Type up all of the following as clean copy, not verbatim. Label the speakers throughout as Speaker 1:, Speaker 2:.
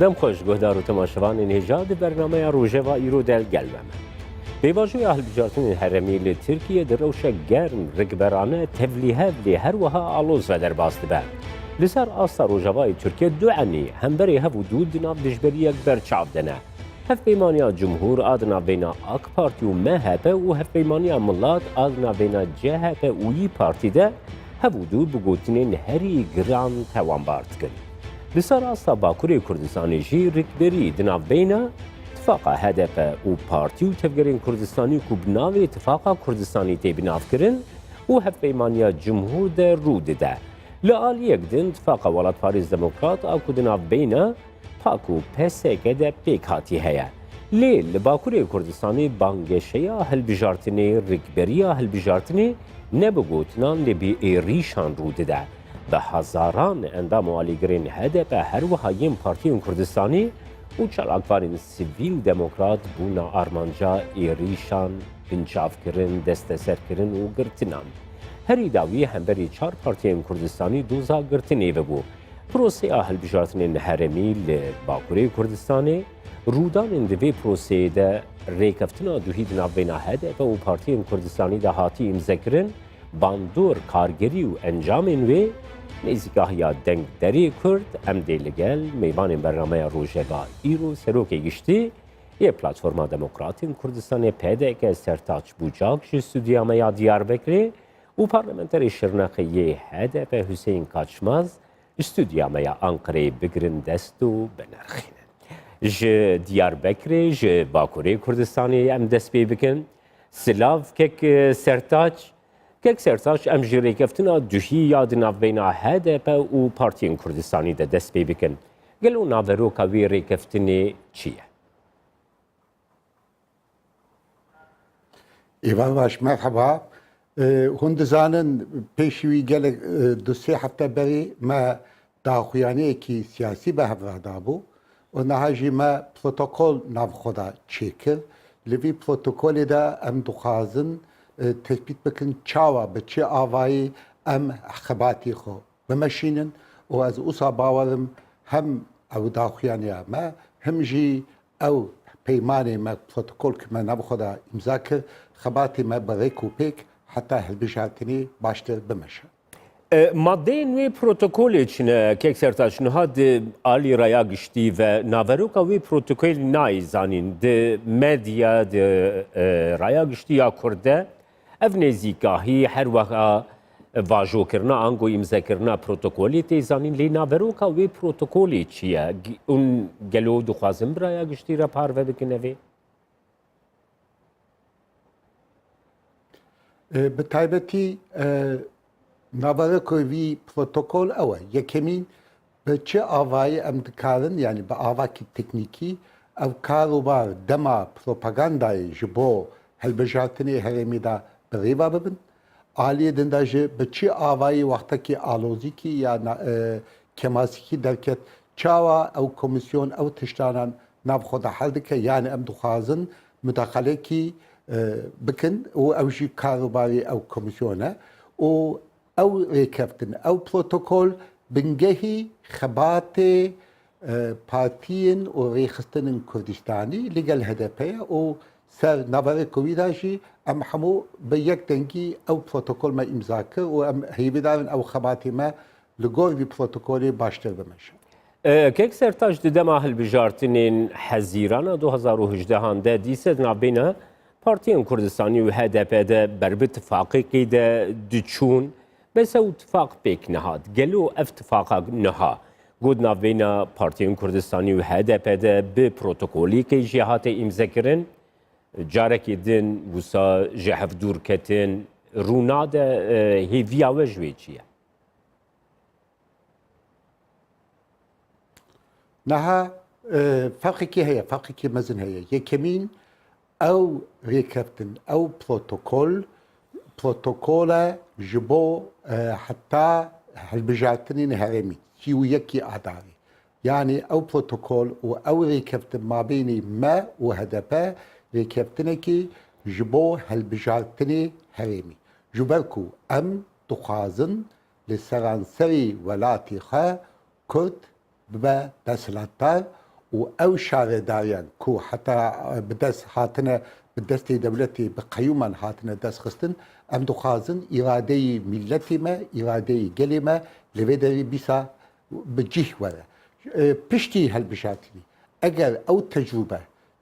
Speaker 1: دم خوش گهدار و تماشوان نهجاد برنامه روژه ایرو دل گلمه بێواژوی هەڵبژارتنی هەرەمی لە تورکیە دڕەوشە گەرم ڕگبەرانە تەڤلیهەv لێ هەروەها ئاڵۆز و دەرباس دەبە لەسەر ئاستا ڕۆژەوای تورکیە دوعەنی هەمبەرێ هەبوو دوو دناو دژبەریەک بەرچاو دەنە هەفپەیمانیا جمهور ئادنا بینە ئاک پارتی و مەهەپە و هەفپەیمانیا مڵات ئادنا بینە جەهەپە و یی پارتیدە هەبوو دوو بگوتنên herî giran tewambar dikin لەسەر ئاستا باکوورê کوردستانی jî ڕکبەری دناوبەینە اتفاقا HDP و پارتی و تفگرین کردستانی کو بناوی اتفاقا کردستانی تی بناو کرن و هفپیمانیا جمهور ده رو ده لعالی یک دن اتفاقا ولاد پاریز دموکرات آکو دناو بینه پاکو پسکه ده پیک هاتی هیا لی لباکوری کردستانی بانگشیا هلبجارتنی رکبریا هلبجارتنی نبگوتنان لبی ایریشان رو ده به هزاران اندام والیگرین HDP هر وحایم پارتی کردستانی و çalakvarên sivîl demokrat bûna armanca êrîşan, binçavkirin, desteserkirin û girtinan. Herî dawî hemberî çar partiyên Kurdistanî doza girtinê vebû. Proseya hilbijartinên heremî li Bakurê Kurdistanê, rûdanên di vê proseyê de rêkeftina duhî di navbêna HDP û partiyên Kurdistanî de hatî imzekirin, bandor, kargerî û encamên wê نزیکاهیا دنگ دری کرد ام دیلگل میوان برنامه روژگا ایرو سروکی گشتی یه پلاتفورما دموکراتین کردستان پیده که سرتاچ بوجاک جی استودیامه دیاربکری و پارلمنتری شرنقیه HDP حسین کاچماز استودیامه آنکره بگرن دست و بنرخینن جی دیاربکری جی باکوری کردستانی ام دست بی بکن سلاف کک سرتاچ کەک سەرتاش ئەم ژ ڕێکەفتنا دوژی یاد ناوبەینا HDP و پارتیên کوردستانی de dest pê bikin gelo naveroka wê rêkeftinê çi ye
Speaker 2: Evan baş merhaba. Hûn dizanin pêşî wî gelek du sê hefte berê me daxuyaniyekî siyasî bi hev ve dabû û niha jî me protokol navxwe de çêkir li vî protokolê de em dixwazin tespît bikin çawa bi çi avayî em xebatî xwe bimeşînin û ez wisa bawerim hem ew daxuyaniya me hem jî ew peymanê me protokol ki me navxwe de îmza kir xebatê me bi rêk û pêk heta hilbijartinê baştir bimeşe.
Speaker 1: Maddeyên wê protokolê çine kek sertaç niha di alî raya giştî ve naveroka wê protokolê nayê zanîn di medya di raya giştiya Kurde ev nêzîkahî her weha vajokirina ango îmzekirina protokolê tê zanîn lê naveroka wê protokolê çi ye û gelo dixwazin bi raya giştî re parve bikin evê
Speaker 2: Bi taybetî naverokê wî protokol ew e yekemîn bi çi avayî em dikarin yani bi avakî teknîkî ew karobar dema propagandayê ji bo hilbijartinê herêmî de bi rêva bibin aliyê din de jî bi çi avayî wextekî alozîkî ya kemasîkî derket çawa ew komisyon ew tiştanan navxwe de hel dike yani em dixwazin müdaxalekî bikin û ew jî karobarê ew komisyon e û ew rêkeftin ew protokol bingehî xebatê partiyên û rêxistinên Kurdistanî li gel HDP ye û ser naverokê wî de jî em hemû bi yek dengî ew protokol me îmza kir û em hêvîdarin ew xebatê me li gor vî protokolê baştir bimeşe.
Speaker 1: Kek sertaç di dema hilbijartinên hezîrana 2018 de dîse navbêne partiyên Kurdistanî û HDP de ber bi tifaqekê de diçûn bese û tifaq pêk nehat gelo ev tifaqa niha got navbêna partiyên Kurdistanî û HDP de bi protokolîkê jî hate îmzekirin carekê din wisa ji hevdûr ketin rûna de hêviya we ji wê çi ye
Speaker 2: Niha feqekî heye feqekî mezin heye yekemîn ew rêkeftin ew protokola ji bo heta hilbijartinên herêmî çî û yekî adarî yani ew protokol û ew rêkeftin mabênî me û HDP rêkeftinekî ji bo hilbijartinê herêmî ji ber ku em dixwazin li seranserê welatê xwe Kurd bibe desthilatdar و او شارداریان کو حتی بدست هاتنه بدست دولتی بقیومان هاتنه دست خستن ام دخوازن اراده ملتی ما اراده گلی ما لویدری بیسا بجیه وره پشتی هالبشاتنی اگر او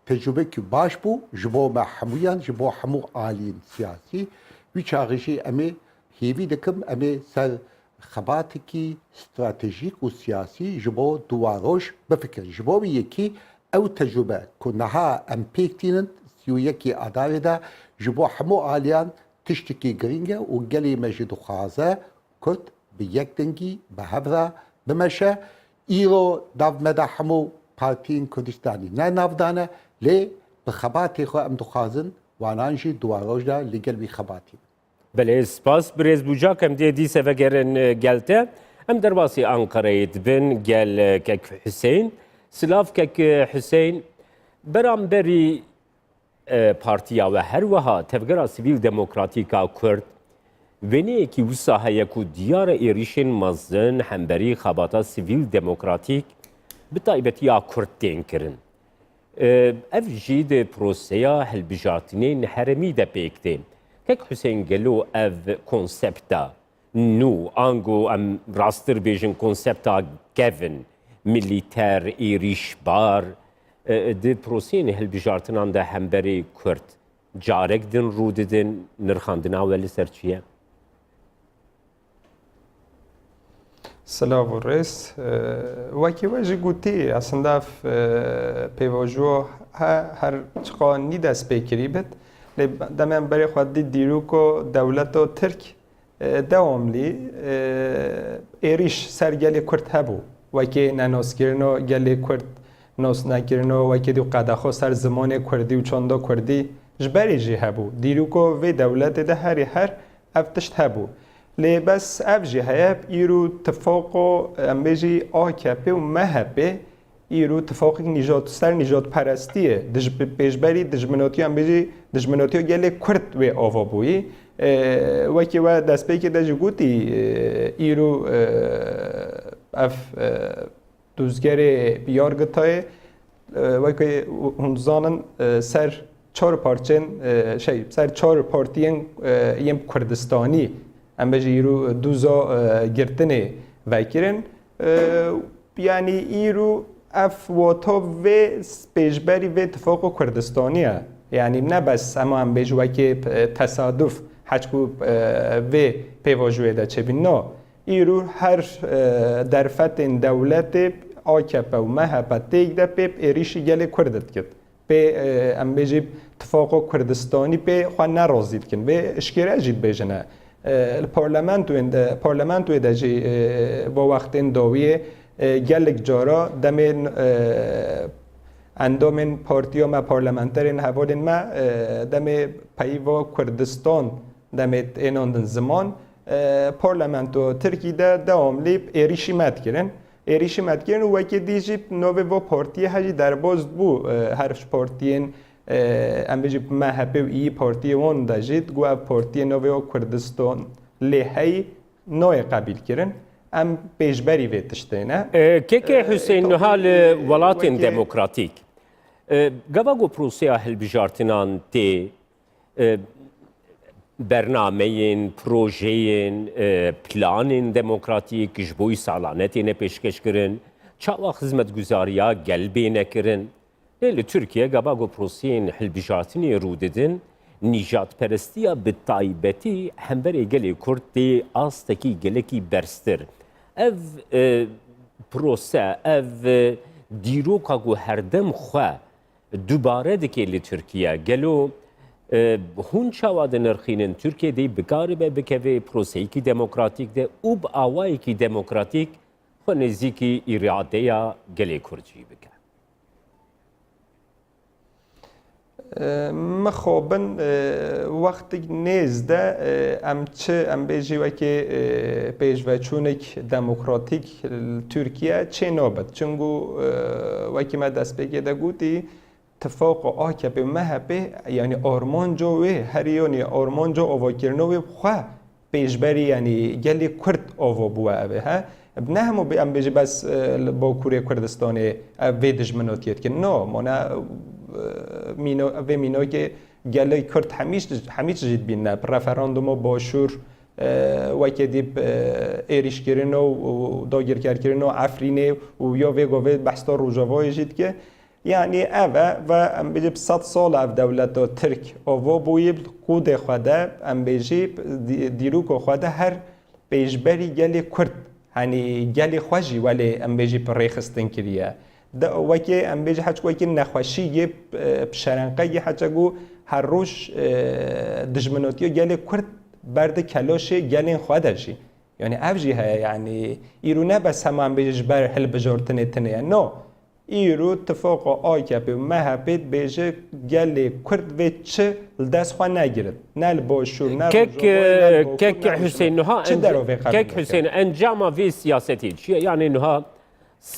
Speaker 2: تجربه که باش بو جبو ما حمویان جبو حمو آلین سیاسی وی چاقشی امی هیوی دکم امی سر خباتکی استراتژیک و سیاسی جبو دواروش بفکر جبو یکی او تجربه کنها ام پیکتینن سیو یکی اداره دا جبو حمو آلیان تشتکی گرینگه و گلی مجد خوازه کت به یک دنگی به هبرا بمشه ایرو داو مدا حمو پارتین کردستانی نه نافدانه لی به خباتی خو ام دخوازن وانانجی دواروش دا لگل بی خباتی
Speaker 1: بله سپاس برز بوجا کم دی سفگرن گلته ام در باسی انقره دبن گل کک حسین سلاف کک حسین برام بری پارتیا و هر وها تفگرا سیویل دموکراتیکا کرد ونی کی وساها یکو دیار ایریشن مزن همبری خباتا سیویل دموکراتیک بتایبتیا کرد تین کرن اف جید پروسیا هلبجاتینین هرمی دا پیکتین کک حسین گلو اف کنسپتا نو آنگو ام راستر بیجن کنسپتا گون ملیتر ایریشبار دی پروسین هلبجارتنان دا همبری کرد جارک دن رو دن نرخاندنا ولی سرچیه
Speaker 3: سلام و رئیس وکی وجه گوتی اصلا پیواجو هر چقانی دست بکری بد دمیم برای خود دیرو که دولت و ترک دواملی ایریش سر گلی کرد هبو وکی نناس کرنو گلی کرد ناس نکرنو وکی دیو قدخو سر زمان کردی و چاندا کردی جبری جی هبو دیرو که وی دولت ده هر افتشت هبو لی بس اف جی هیب ایرو تفاقو امبیجی آکپه و مهبه ایرو تفاقی نجات سر نجات پرستیه پیشبری دجمناتی امبیجی دجمناتی گله کرد و آوا بویی وکی و دست پیکی دجی گوتی ایرو اف دوزگر بیارگتای وکی هنزانن سر چهار پارچن سر چهار پارتین یم کردستانی ام بجی ایرو دوزا گرتنه وکرن یعنی ایرو اف واتا و پیشبری و اتفاق کردستانیه یعنی نه بس اما ام بجی وکی تصادف حچکو و پیواجوه ده چه بین نه ایرو هر درفت دولت آکپه و مهبه تیگ ده پیپ ایریشی گله کردت کرد به ام بجی اتفاق کردستانی به خواه نرازید کن و اشکره اجید بیجنه الپارلمنتو دجی با وقت داویه گلک جارا دمین اندامن پارتیا ما پارلمنترین حوالین ما دم پیوا کردستان دمت ایناندن زمان پارلمنتو ترکی ده دواملی ایریشی مد کرن و وکی دیجی نوی و پارتی هجی در باز بو هر پارتین ام بجی مهبه و ای پارتی وان داشت گوه پارتی نوی و کردستان لیهی نوی قبیل کرن ام پیشبری ویتشته نه
Speaker 1: که حسین نهال ولاتین دموکراتیک گوه پروسیا هلبجارتنان تی برنامه‌ین پروژه‌ین پلانین دموکراتیک جبوی سالانتین پیشکش کرن چاوا خدمتگزاریا گلبی نکرن لی ترکیه گاباگو پروسین هلبجارتنی رو ددن نجات پرستیا به تایبتی همبر گلی کردی آستکی گلکی برستر اف پروسه اف دیروکا گو هردم خواه دوباره دکی لی ترکیه گلو هون چاوا ده نرخینن ترکیه دی بکاری به بکوی پروسهی کی دموکراتیک ده او با آوائی کی دموکراتیک خو نزیکی ایراده یا گلی کردجی بکن
Speaker 3: مخابن وقتی نزده ام بیجی وکی پیشوچونک دموکراتیک ترکیه چه نابد چونگو وکی ما دست بگیده گوتی اتفاق آکپه مهبه یعنی آرمان جوه هر یعنی آرمان جو آوا کرنوه خواه پیشبری یعنی گلی کرد آوا بوه اوه ها بنه همو ام بیجی بس با کوری کردستان وی دجمناتیت که نه مانا مینو که گله کرد همیش جدید بینه رفراندوم باشور وقتی دیب ایریش کردن و داگر کردن و عفرینه و یا وی بحث روجاوای جدید که یعنی اوه و ام بیجی 100 سال اف دولت ترک او بویب قود خواده ام بیجی دیروک خواده هر پیشبری گله کرد هنی گلی خوشی ولی ام بیجی پر ریخستن کریه وکی ام بیجی حج وکی نخوشی یه شرنقه یه حج گو هر روش دجمناتی گلی کرد برد کلاش گلی خودشی یعنی افجی های یعنی ایرو نه بس هم ام بیجی بر حل بجارتنه تنه نه ایرو اتفاق آکپی و مهبید بیجی گلی کرد و چه دست خواه نگیرد نه باشور نه
Speaker 1: كيك حسين نها كيك حسين انجام في سياستي يعني نها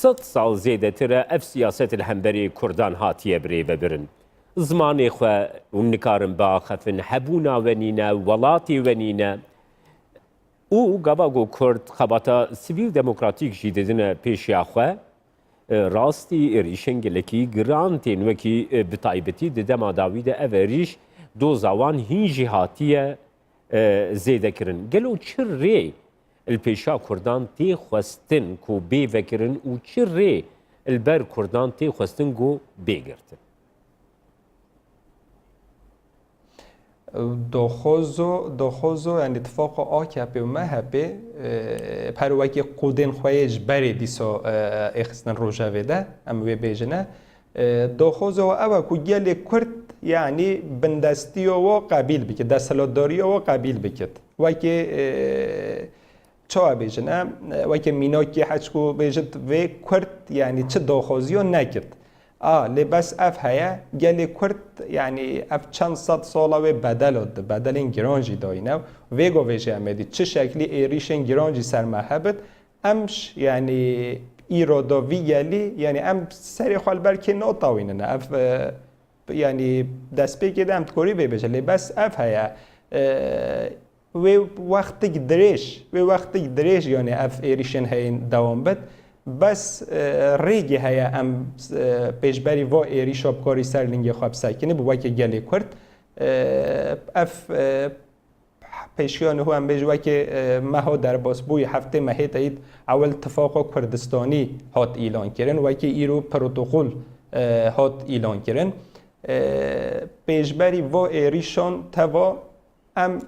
Speaker 1: 100 سال زيادة ترى اف سياسة الهمبري كردان هاتيه بري ببرن زماني خو ونكارن باخفن حبونا ونينا ولاتي ونينا او قباقو كرد خباتا سيفيل ديمقراطيك جيددنا بيشيا خو راستي اريشن گلکی گرانتين وكي بطايبتي دما داويد افريش دو زوان هنجي هاتيه زيده كرن قالوا چري البيشا كردان تي خوستن كو بي فكرن و چري البر كردان تي خوستن كو بيگرتن
Speaker 3: دخوزو یعنی اتفاق آکپی و مهپی پروکی قودن خویش بری دیسو اخستن روژه ده ام وی بیجنه دخوزو او کو گل کرد یعنی بندستی و قبیل بکد دستلاتداری و قبیل بکد وکی چه بیجنه وکی میناکی حج کو بیجد و کرد یعنی چه دخوزیو نکرد لباس اف هيا جالي كرت يعني اف چند صد ساله و بدلين گرانجي داينه ويگو ويجي امدي چه شكلي ايريشن گرانجي سرمحبت امش يعني ايرادا ويالي يعني ام سري خال بركي نوطاوينه اف يعني دست بگیده ام تکوری ببشه لباس اف هيا و وقتی دريش يعني اف ايريشن هي دوام بد بس ریگی هیا ام پیشبری و ایری شابکاری سرلینگ خواب ساکنه بو که گلی کرد اف پیشیان هو ام بیجوا که مها در باس بوی هفته مهی تایید اول اتفاق کردستانی هات اعلان کردن و که ایرو پروتکل هات اعلان کردن پیشبری و ایریشان توا ام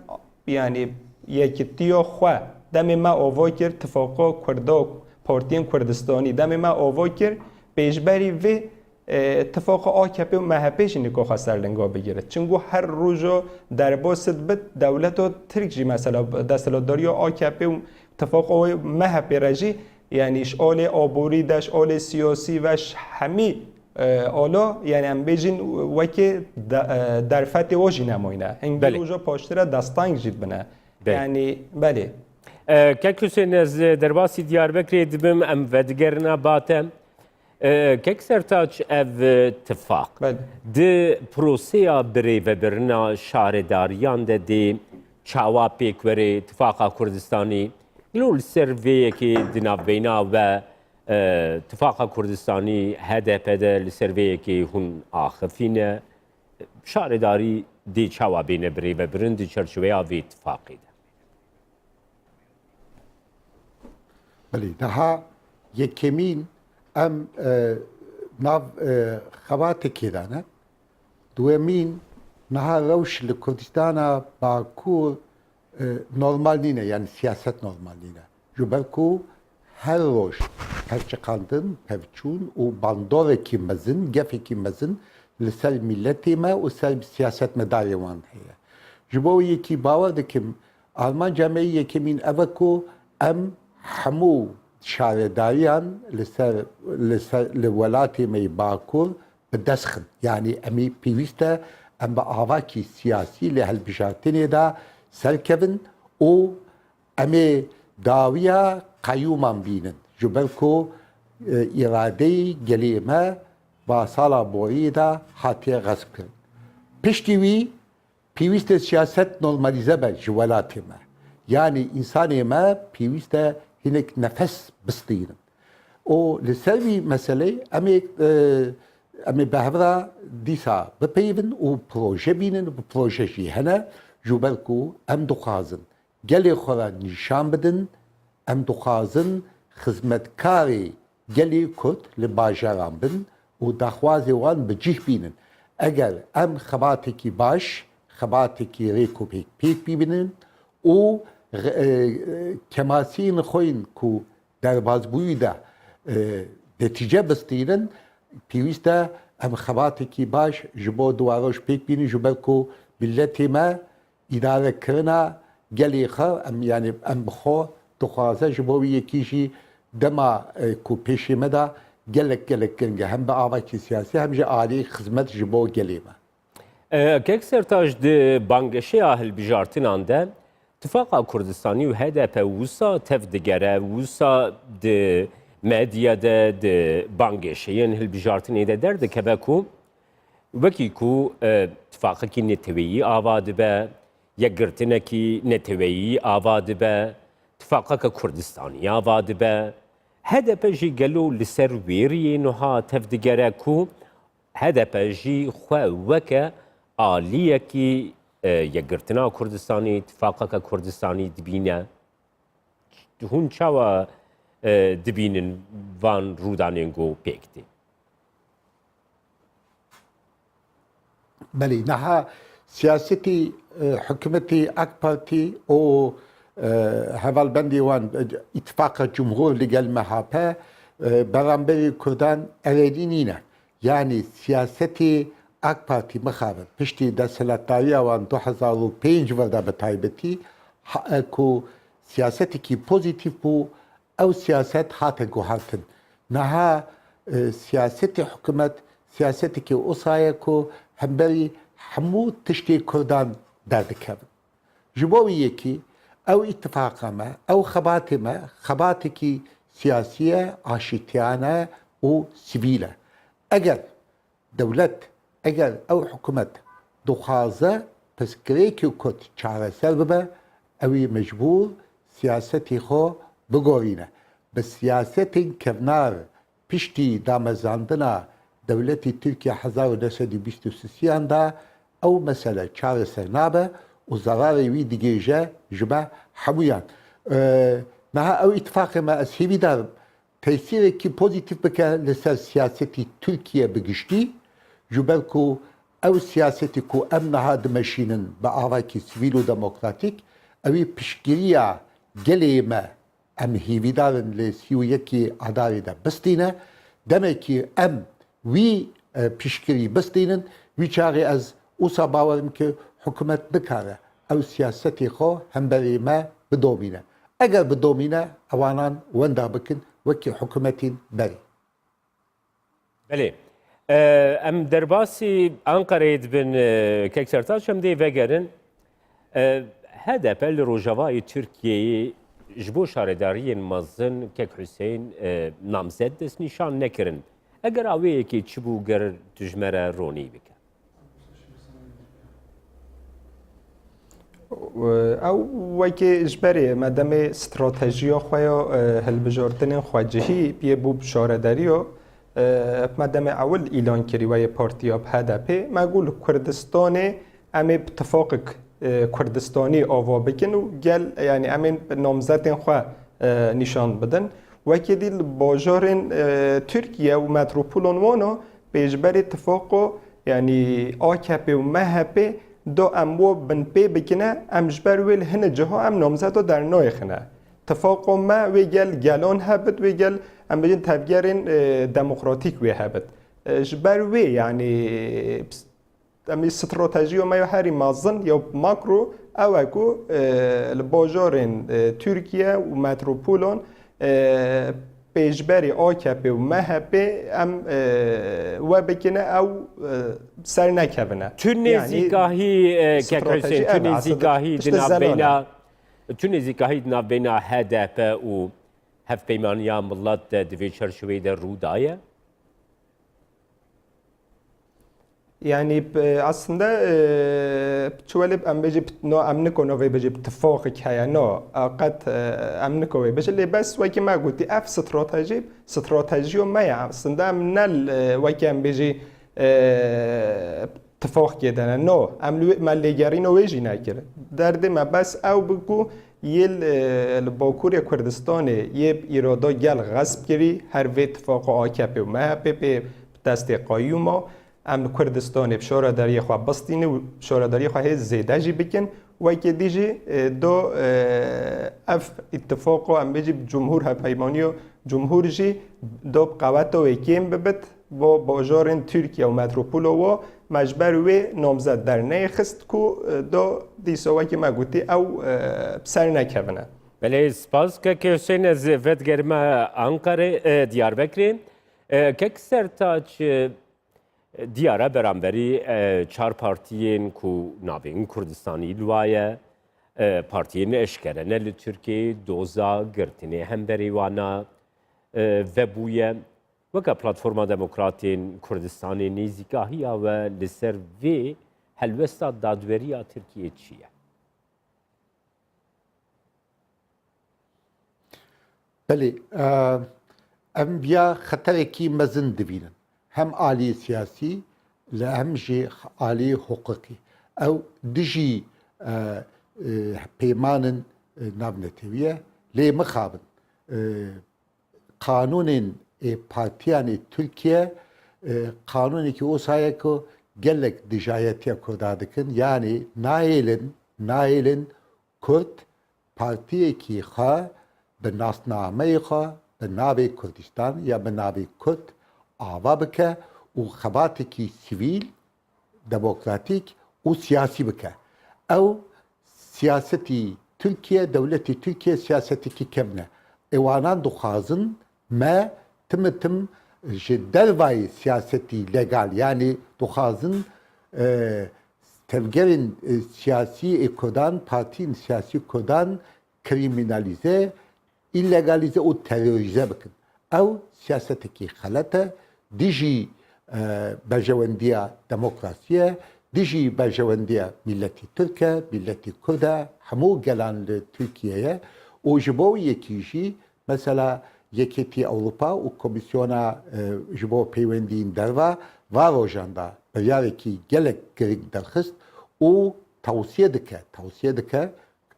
Speaker 3: یعنی یکی تیو خو دم ما آوا کرد اتفاق کردا پارتین کردستانی دم ما آوا کرد پیشبری و اتفاق آکپی و مهپیش نکاح سرلنگا بگیرد چونگو هر روزا در باست بد دولت و ترک جی مثلا دستلاتداری آکپی و اتفاق مهپی رجی یعنی اشعال آبوری دش اشعال سیاسی وش همی آلا یعنی هم بیجین وکی در فتح واجی نماینه هنگی روزا پاشتره دستانگ جید بنه یعنی بله
Speaker 1: كيك حسين از درباسي دياربكر دبم ام ودگرنا باتم كيك سرتاج اف اتفاق د پروسيا بري وبرنا شارداريان دي چاوا پيكوري اتفاق كردستاني لول سيرفي كي دنابينا و اتفاق كردستاني هدف السيرفي كي هن اخفين شارداري دي چاوا بين بري وبرن دي چرچويا في اتفاقي
Speaker 2: بله ده یکمین ام ناو خوات کردانه دومین نه روش لکردستان باکور نورمال نینه یعنی سیاست نورمال نینه جبرکو هر روش پرچقاندن پرچون و باندور کی مزن گفی کی مزن لسر ملتی ما و سر سیاست مداریوان هیا جبو یکی باور دکم آلمان جامعه یکمین اوکو ام همو شارداریان لسر لولاتی می باکور بدسخن یعنی امی پیوسته ام با آواکی سیاسی لحل بشارتنی دا سرکبن او امی داویا قیومان بینن جبرکو اراده گلیمه با سالا بوری دا حتی غصب کرد پشتیوی پیوسته سیاست نورمالیزه به جوالاتی ما یعنی انسانی ما پیوسته هناك نفس بستين او لسوي مسألة أمي بهبرا ديسا ببيبن و بروجي بينن و بروجي جي هنا جوبالكو أم دخازن جالي خورا نشان بدن أم دخازن خدمت كاري جالي كت لباجران بن و دخوازي وان بجيه بينن اگر ام خباتكي باش خباتكي ريكو بيك بيبنن و كماسين خوين كو در بازبوي دا نتیجه بستیرن پیوسته ام خباتکی باش جبو دواروش پیک بینی جبرکو ملتی ما اداره کرنا گلی خر ام یعنی ام بخو دخوازه جبو یکیشی دما کو پیشی مدا گلک کنگه هم به آواکی سیاسی هم جه عالی خدمت جبو گلی ما
Speaker 1: کک سرتاج ده بانگشی اهل بجارتین آنده اتفاق کردستانی و HDP وسا تفدگره وسا ده مدیا ده بانگشیان هل بجارتین ایده درده که بکو وکی کو اتفاقی کی نتویی آواد به یک گرتنه کی نتویی آواد به اتفاقی کردستانی آواد به HDP جی گلو لسر ویری نها تفدگره کو HDP جی خواه وکه آلیه کی یک گرتنا کردستانی اتفاقی کردستانی دبینه هون چاوا دبینن وان رودانینگو پیکتی
Speaker 2: بله نها سیاستی حکومتی اک پارتی او هوال بندی وان اتفاق جمهور لگل محاپه برانبری کردان اریدینینه یعنی سیاستی اک پارتی مخابر پشتی دستلاتاری وان 2005 ورده به تایبتی کو سیاستی کی پوزیتیو بو او سیاست هات گوهرتن نها سیاست حکومت سیاستی که اصایه کو همبری همو تشتی کردان درد کردن جبوی یکی او اتفاق ما او خبات ما خباتی که سیاسیه آشتیانه و سیویله اگر دولت اگر او حکومت دخوازه پس گریکی کت چاره سر ببه اوی مجبور سیاستی خو بگورینه به سیاست کبنار پشتی دامزاندنا دولتی ترکیه 1923 دا او مسئله چاره سر نابه و ضراری وی دیگه جه جبه حمویان نها او اتفاق ما اسهیوی دارم تأثیر کی پوزیتیو بکه لسر سیاستی ترکیه بگشتی جبرکو او سیاستی کو ام نها دمشینن با آواکی سویل و دموکراتیک اوی پشگیریه گلی ما ام هیوی دارن لسیو یکی عداری دا بستینه دمه که ام وی پیشگیری بستینن وی چاقی از اوسا باورم که حکومت بکاره او سیاستی خو هم بری ما بدومینه اگر بدومینه اوانان وندا بکن وکی حکومتین بری
Speaker 1: بله ام درباسی انقره بن ککسرتاش هم دی وگرن HDP لروجوای ترکیه جبو شارداری مزن کک حسین نامزد دست نشان نکرن اگر اوه که چی بو گر تجمره رونی بکن
Speaker 3: او وکی اجباری مدام استراتژی خواه هلبجارتن خواجهی بیه بو بشارداری مدام اول ایلان کری وی پارتی اب HDP مگول کردستان امی اتفاق کردستانی آوا بکن و گل یعنی امین نامزدین خواه نشان بدن وکی دیل باجارن ترکیه و متروپولون وانا به اجبار اتفاق یعنی AKP و MHP دو امو بن پی بکنه ام جبر ویل هنه جها ام نامزد در نایخنه اتفاق ما وی گلان هبت وی گل ام بجن تبگرین دموکراتیک وی هبت جبر وی یعنی امی استراتژی و ما هری مازن یا ماکرو او اکو الباجارن ترکیه و متروپولون پیشبری AKP و MHP ام و بکنه او سر نکبنه
Speaker 1: تونیزیگاهی که حسین تونیزیگاهی دناب بینا HDP و هف پیمانیا ملت دوی چرشوی در رودایه
Speaker 3: Yani aslında çuvalip em bejib no em nikonu ve bejib tifakik haya no qat em niko ve bejib li bes weki ma guti ef strateji ma ya aslında em nel weki em beji tifak yedene no em mallegerin o veji nakir derdi ma bes ev bku yel الباکوری کردستانی یه ایرادا گل غصب کری هر وی اتفاق آکپ و MHP دست قایوما ام کردستان بشاره داری خواه بستینه و بشاره داری خواه زیده جی بکن و که دیجی دو اف اتفاق ام بجی جمهور هپیمانی و جمهور جی دو قوات و اکیم ببت با باجارن ترکیه و متروپول و مجبر و نامزد در نخست کو دو دیسا که ما گوتی او بسر نکونه
Speaker 1: بله سپاس که حسین از وقت گرمه انقره دیاربکری که سرتاج دیاره برانبری چهار پارتیین کو ناوین کردستانی لوایه پارتیین اشکرنه لترکیه دوزا گرتنه هم بریوانا و بویه وکا پلاتفورما دموکراتین کردستانی نیزیگاهی و لسر وی هلوستا دادوری ترکیه چیه؟
Speaker 2: بله ام بیا خطر کی مزن دبینن هم عالی سیاسی لهم جی عالی حقوقی او دجی پیمانن نابنتویه لی مخابن قانون پارتیان ترکیه قانونی که اوسایه که گلک دجایتی کردادکن یعنی نایلن کرد پارتیه کی خواه به ناسنامه خواه به ناوی کردستان یا به ناوی کرد آوا بکه و خباتی کی سیویل دموکراتیک و سیاسی بکه او سیاستی ترکیه دولتی ترکیه سیاستی کی کمنه ایوانان دخوازن ما تم دروای سیاستی لگال yani دخوازن tevgerin siyasi ekodan partinin siyasi kodan kriminalize illegalize o terörize bakın. Ev siyasetteki halata diji bejevendiya demokrasiye diji bejevendiya milleti Türkiye, milleti Kürde hamu gelen Türkiye'ye o jibo yekişi mesela yeketi Avrupa o komisyona jibo peyvendiğin derva var hocanda beyareki gelek gerek derhist o tavsiye dike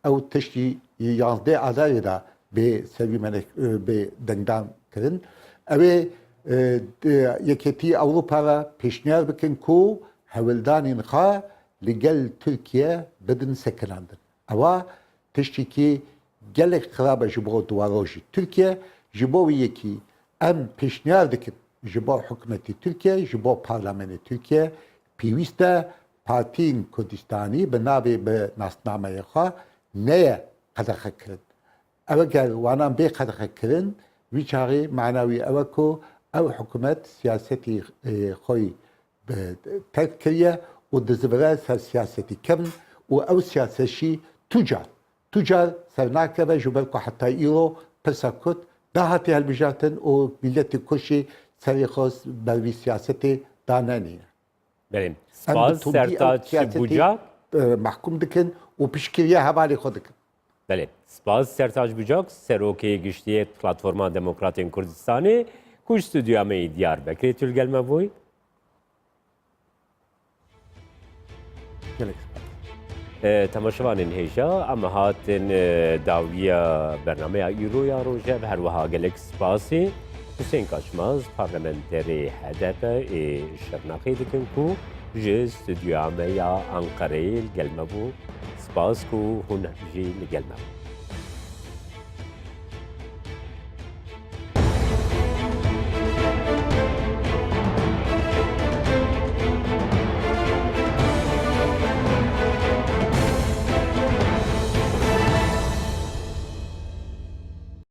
Speaker 2: ev teşki yazdığı adayı da به سوی من به دندان کردن. اوه یکیتی اروپا را پیشنهاد بکن کو هولدان اینخا لگل ترکیه بدن سکناندن. اوه تشتی که گلک خراب جبو دواروجی ترکیه جبو یکی ام پیشنهاد کن جبو حکومتی ترکیه جبو پارلمان ترکیه پیوسته پارتین کردستانی به ناوی به ناسنامه خوا نه قدر کرد. اگر وانم به قدر کردن ویچاری معنوی اوکو او حکومت سیاستی خوی ترک کریه و دزبره سر سیاستی کم و او سیاستی تجار سرناکه و جبل کو حتی ایرو پسکت دهاتی هالبجاتن و ملت کشی سری خاص بروی سیاستی دانانی.
Speaker 1: بریم. سپاس سرتاج بوجاک
Speaker 2: محکوم دکن و پیشکریه حوالی خود دکن.
Speaker 1: بله سپاس سرتاج بوجاک سروکی گشتی پلاتفورما دموکراتین کردستانی کوش استودیومه دیاربکر تلگلمه بوی تماشاوانین هیجا اما هاتن داویا برنامه ایرویا روژه و هر وها گلک سپاسی حسین کاشماز پارلمنتری هدف شرناقی دکن کو جه استودیومه یا انقره گلمه بو سپاس کو هنر جی لگلمه